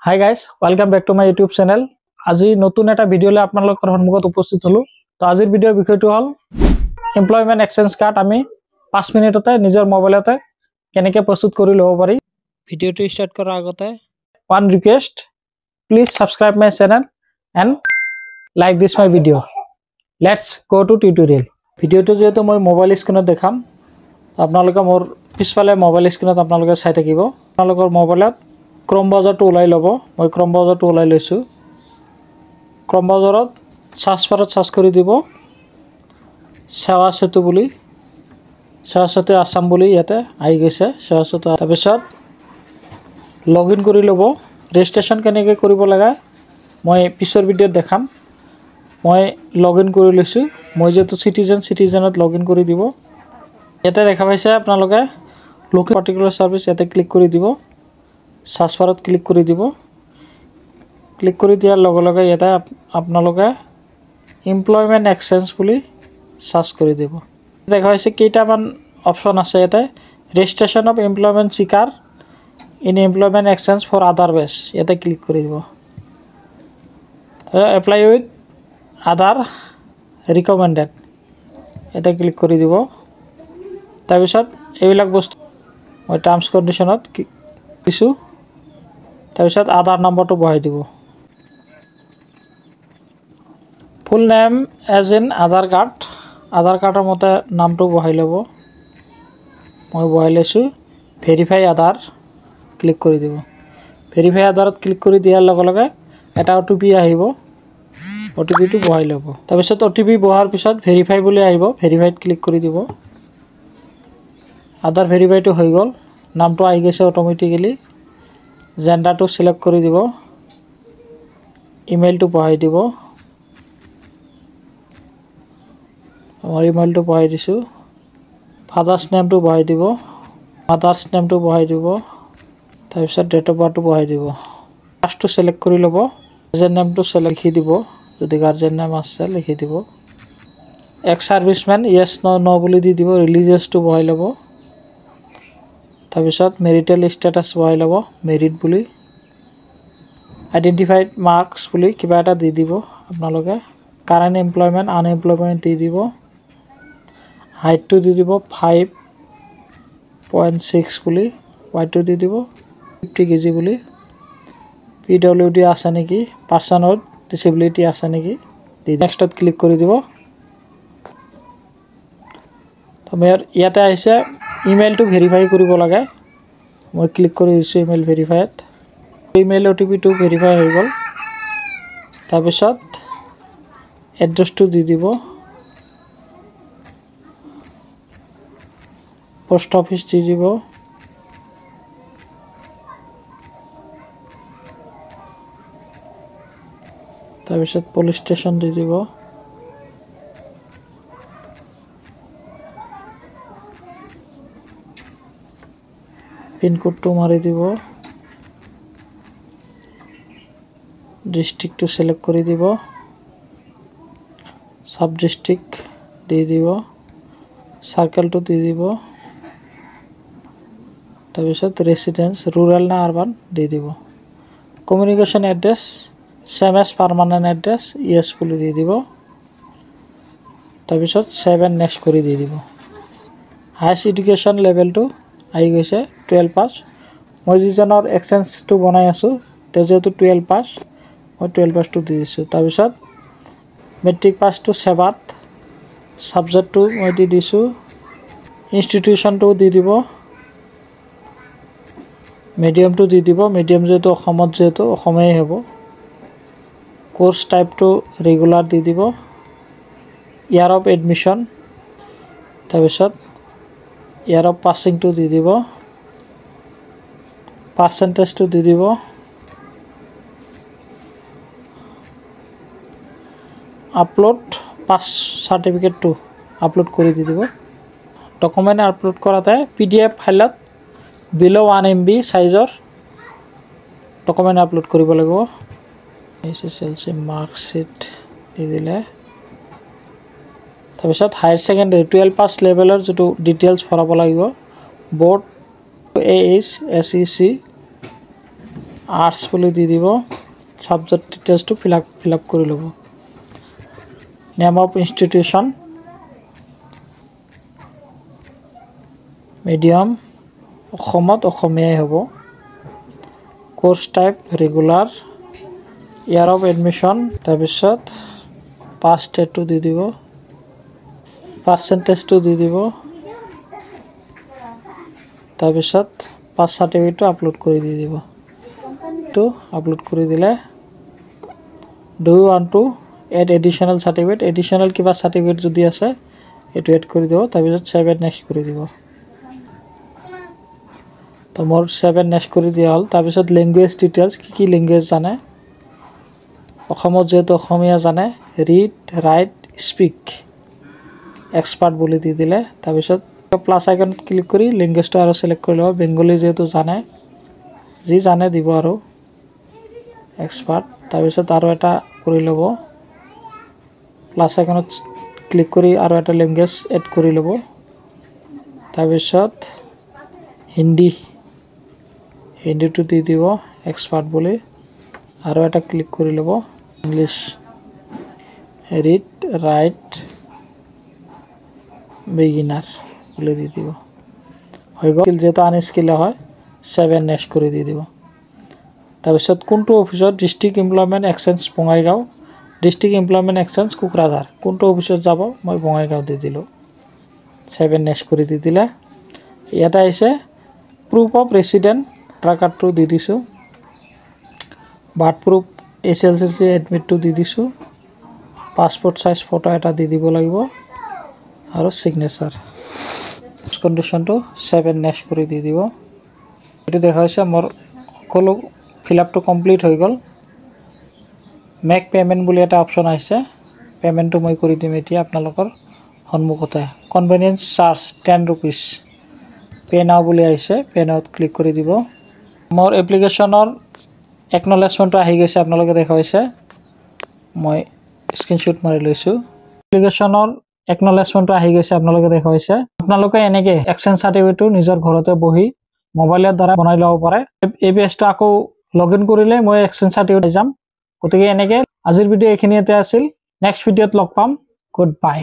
Hi guys, welcome back to my YouTube channel. আজি নতুন এটা ভিডিও লৈ আপোনালোকৰ সন্মুখত উপস্থিত হলো। তো আজিৰ ভিডিওৰ বিষয়টো হল এমপ্লয়মেন্ট এক্সচেঞ্জ কাৰ্ড আমি 5 মিনিটতে নিজৰ মোবাইলতে কেনেকৈ প্ৰস্তুত কৰি ল'ব পাৰি। ভিডিওটো ষ্টাৰ্ট কৰাৰ আগতে one request, please subscribe my channel and like this my video. Let's go to tutorial. ভিডিওটো যেহেতু মই মোবাইল স্ক্ৰিনত দেখাম, আপোনালোকে মোৰ পিছফালে মোবাইল স্ক্ৰিনত আপোনালোকে চাই থাকিব। আপোনালোকৰ মোবাইলত Chrome browser to ulai lobo moi Chrome browser to ulai loisu Chrome browser search bar search kori dibo Sewa Setu buli Sewa Setu Assam buli yate ahi geise Sewa Setu tar pisot login kori lobo registration keneke koribo laga moi pisor video dekham moi login kori loisu moi jetu citizenot login kori dibo yate dekha paise apnaloke local particular service yate click kori dibo search বাৰত click কৰি দিব click কৰি দিয়াৰ লগে লগে এটা আপোনালোকে employment exchange বুলি সাৰ্চ কৰি দিব দেখা হৈছে কেইটামান অপচন আছে এটা registration of employment seeker in employment exchange for Aadhaar base এটা ক্লিক কৰি দিব এপ্লাই উইথ আদাৰ ৰিকমেন্ডেড এটা ক্লিক কৰি দিব তাৰ পিছত এইবিলাক বস্তু মই টাৰ্মস কন্ডিশনত কিছু তাৰপিছত আধাৰ নম্বৰটো বহাই দিব ফুল নেম এজ ইন আধাৰ কাৰ্ডৰ মতে নামটো বহাই ল'ব মই বহাই লৈছো ভেৰিফাই আধাৰ ক্লিক কৰি দিব ভেৰিফাই আধাৰত ক্লিক কৰি দিয়াৰ লগে লগে এটা ওটিপি আহিব ওটিপিটো বহাই ল'ব তাৰপিছত ওটিপি বহাৰ পিছত ভেৰিফাই বুলি আহিব ভেৰিফাইত ক্লিক কৰি দিব আধাৰ ভেৰিফাইটো হৈ গ'ল নামটো আহি গৈছে অটোমেটিক্যালি জেন্ডাৰটো সিলেক্ট কৰি দিব ইমেইলটো বহাই দিব আমাৰ ইমেইলটো বহাই দিছো ফাদাৰ্স নেমটো বহাই দিব মাদাৰ্স নেমটো বহাই দিব তাৰপিছত ডেট অফ বাৰ্থটো বহাই দিব কাষ্টটো সিলেক্ট কৰি ল'ব গাৰ্জেন নেমটো সিলেক্ট লিখি দিব যদি গাৰ্জেন নেম আছে লিখি দিব এক্স সাৰ্ভিসম্যান ইয়েস নো বুলি দি দিব ৰিলিজিয়াছটো বহাই ল'ব তাৰপিছত মেৰিটেল ষ্টেটাস বহাই ল'ব মেৰিট বুলি আইডেন্টিফাইড মাৰ্কস বুলি কিবা এটা দি দিব আপোনালোকে কারেন্ট এমপ্লয়মেন্ট আনএমপ্লয়মেন্ট দি দিব হাইটটো দি দিব 5.6 বুলি ওয়েটটো দি দিব 50 কেজি বুলি পিডব্লিউডি আছে নেকি পারসন উইথ ডিসেবিলিটি আছে নেকি নেক্সটত ক্লিক কৰি দিব তোমাৰ ইয়াতে আহিছে ইমেইলটো ভেৰিফাই কৰিব লাগে মই ক্লিক কৰি দিছো ইমেইল ভেৰিফাইড ইমেইল ওটিপিটো ভেৰিফাই হৈ গ'ল তাৰ পিছত এড্ৰেছটো দি দিব পোষ্ট অফিস দি দিব তাৰ পিছত পুলিশ স্টেশন দি দিব পিন কোডটো মাৰি দিব ডিস্ট্ৰিক্টটো সিলেক্ট কৰি দিব সাব ডিস্ট্ৰিক্ট দি দিব সাৰ্কেলটো দি দিব তাৰপিছত ৰেসিডেন্স ৰুৰাল না আৰবান দি দিব communication address same as permanent address yes বুলি দি দিব তাৰপিছত 7 নেক্সট কৰি দি দিব হাইয়েষ্ট এডুকেশন লেভেলটো আহি গৈছে 12 পাস মই যিজনৰ এক্সচেঞ্জটো বনাই আছো তেওঁ যেটো 12 পাস মই 12 পাসটো দি দিছো তাৰ পিছত মেট্ৰিক পাসটো সেৱাত সাবজেক্টটো মই দি দিছো ইনষ্টিটিউশনটো দি দিব মিডিয়ামটো দি দিব মিডিয়াম যেটো অসমত যেটো অসমেই হ'ব কোর্স টাইপটো ৰেগুলাৰ দি দিব ইয়াৰ অফ এডমিশন তাৰপিছত ইয়াৰ অফ পাসিংটো দি দিব পাৰ্সেন্টেজটো দি দিব আপলোড পাস সাৰ্টিফিকেটটো আপলোড কৰি দি দিব ডকুমেন্ট আপলোড কৰাতে পিডিএফ ফাইলত বিলো 1 MB সাইজৰ ডকুমেন্ট আপলোড কৰিব লাগিব এসএসএলসি মাৰ্কশিট দি দিলে তাৰপিছত হায়াৰ সেকেন্ডাৰী 12 পাস লেভেলৰ যেটো ডিটেইলছ ভৰাব লাগিব বোৰ্ড AHSEC আৰ্টছ বুলি দি দিব সাবজেক্ট ডিটেইলছটো ফিল আপ কৰি ল'ব নেম অফ ইনষ্টিটিউশ্যন মিডিয়াম অসমত অসমীয়াই হ'ব course type regular year of admission তাৰপিছত পাছ ডেটটো দি দিব পাৰ্চেণ্টেজটো দি দিব তাৰপিছত পাছ সাৰ্টিফিকেটটো আপলোড কৰি দি দিব তো আপলোড কৰি দিলে do you want to add additional certificate additional কিবা সাৰ্টিফিকেট যদি আছে এটো এড কৰি দিব তাৰপিছত সেভ এণ্ড নেক্সট কৰি দিব তো মোৰ সেভ এণ্ড নেক্সট কৰি দিয়া হ'ল তাৰপিছত ল্যাঙ্গুৱেজ ডিটেইলছ কি ল্যাঙ্গুৱেজ জানে অসমত যেহেতু অসমীয়া জানে ৰিড ৰাইট স্পিক এক্সপাৰ্ট বুলি দি দিলে তাৰপিছত প্লাস আইকনত ক্লিক কৰি ল্যাঙ্গুৱেজটো আৰু সিলেক্ট কৰি ল'ব বেঙ্গলী যেহেতু জানে যি জানে দিব আৰু এক্সপাৰ্ট তাৰপিছত আৰু এটা কৰি ল'ব প্লাস আইকনত ক্লিক কৰি আৰু এটা ল্যাঙ্গুৱেজ এড কৰি ল'ব তাৰপিছত হিন্দীটো দি দিব এক্সপাৰ্ট বুলি আৰু এটা ক্লিক কৰি ল'ব ইংলিছ ৰিড ৰাইট বিগিনাৰ বুলি দি দিব হৈ গ'ল যেহেতু আনস্কিল হয় সেভ এণ্ড নেক্সট কৰি দি দিব তাৰপিছত কোনটো অফিচত district employment exchange Bongaigaon district employment exchange Kokrajhar কোনটো অফিচত যাব মই বঙাইগাঁও দি দিলোঁ সেভ এণ্ড নেক্সট কৰি দি দিলে ইয়াতে আহিছে প্ৰুফ অফ ৰেচিডেণ্ট আধাৰ কাৰ্ডটো দি দিছোঁ বাৰ্থ প্ৰুফ SSLC এডমিটটো দি দিছোঁ পাছপোৰ্ট সাইজ ফটো এটা দি দিব লাগিব আৰু সিগনেচাৰ কন্ডিশনটো সেভ এণ্ড নেক্সট কৰি দি দিব এটো দেখাইছে মোৰ সকলো ফিল আপটো কমপ্লিট হৈ গ'ল মেক পেমেন্ট বুলি এটা অপচন আহিছে পেমেন্টটো মই কৰি দিম এতিয়া আপোনালোকৰ সন্মুখতে কনভেনিয়েন্স চাৰ্জ 10 रुपीस পে নাও বুলি আহিছে পে নাওত ক্লিক কৰি দিব মোৰ এপ্লিকেশনৰ একনলেজমেন্টটো আহি গৈছে আপোনালোকে দেখাইছে মই স্ক্ৰিনশ্বট মাৰি লৈছো এপ্লিকেশনৰ একনলেজমেন্টটো আহি গৈছে আপোনালোকে দেখাইছে আপোনালোকে এনেকে এক্সচেঞ্জ সাৰ্টিফিকেটটো নিজৰ ঘৰতে বহি মোবাইলৰ দ্বাৰা বনাই ল'ব পাৰে এই পেজটো আকৌ লগইন কৰিলে মই এক্সচেঞ্জ সাৰ্টিফিকেট যাম গতিকে এনেকে আজিৰ ভিডিও এখিনিতে আছিল নেক্সট ভিডিওত লগ পাম গুড বাই